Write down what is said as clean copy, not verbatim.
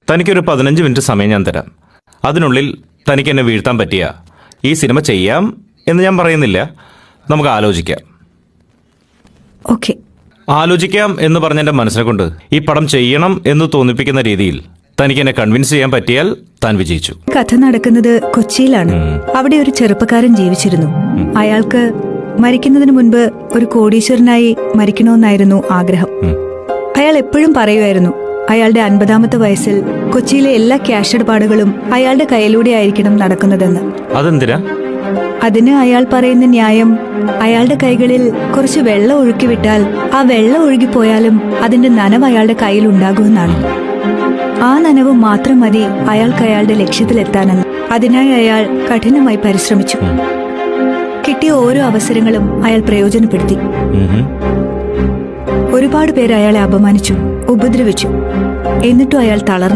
തനിക്കൊരു 15 മിനിറ്റ് സമയം ഞാൻ തരാം. അതിനുള്ളിൽ തനിക്ക് എന്നെ വീഴ്ത്താൻ പറ്റിയ ഈ സിനിമ ചെയ്യാം എന്ന് ഞാൻ പറയുന്നില്ല. നമുക്ക് ആലോചിക്കാം. ഓക്കെ. ആലോചിക്കാം എന്ന് പറഞ്ഞ എൻ്റെ മനസ്സിനെ കൊണ്ട് ഈ പടം ചെയ്യണം എന്ന് തോന്നിപ്പിക്കുന്ന രീതിയിൽ തനിക്ക് എന്നെ കൺവിൻസ് ചെയ്യാൻ പറ്റിയാൽ താൻ വിജയിച്ചു. കഥ നടക്കുന്നത് കൊച്ചിയിലാണ്. അവിടെ ഒരു ചെറുപ്പക്കാരൻ ജീവിച്ചിരുന്നു. അയാൾക്ക് മരിക്കുന്നതിന് മുൻപ് ഒരു കോടീശ്വരനായി മരിക്കണമെന്നായിരുന്നു ആഗ്രഹം. അയാൾ എപ്പോഴും പറയുമായിരുന്നു അയാളുടെ 50ാമത്തെ വയസ്സിൽ കൊച്ചിയിലെ എല്ലാ ക്യാഷ് ഇടപാടുകളും അയാളുടെ കയ്യിലൂടെ ആയിരിക്കണം നടക്കുന്നതെന്ന്. അതെന്തിനാ? അതിന് അയാൾ പറയുന്ന ന്യായം അയാളുടെ കൈകളിൽ കുറച്ച് വെള്ളം ഒഴുക്കിവിട്ടാൽ ആ വെള്ളം ഒഴുകിപ്പോയാലും അതിന്റെ നനവ് അയാളുടെ കയ്യിൽ ഉണ്ടാകുമെന്നാണ്. ആ നനവ് മാത്രം മതി അയാൾക്ക് അയാളുടെ ലക്ഷ്യത്തിലെത്താനെന്ന്. അതിനായി അയാൾ കഠിനമായി പരിശ്രമിച്ചു. കിട്ടിയ ഓരോ അവസരങ്ങളും അയാൾ പ്രയോജനപ്പെടുത്തി. ഒരുപാട് പേര് അയാളെ അപമാനിച്ചു, ഉപദ്രവിച്ചു. എന്നിട്ടും അയാൾ തളർന്നു.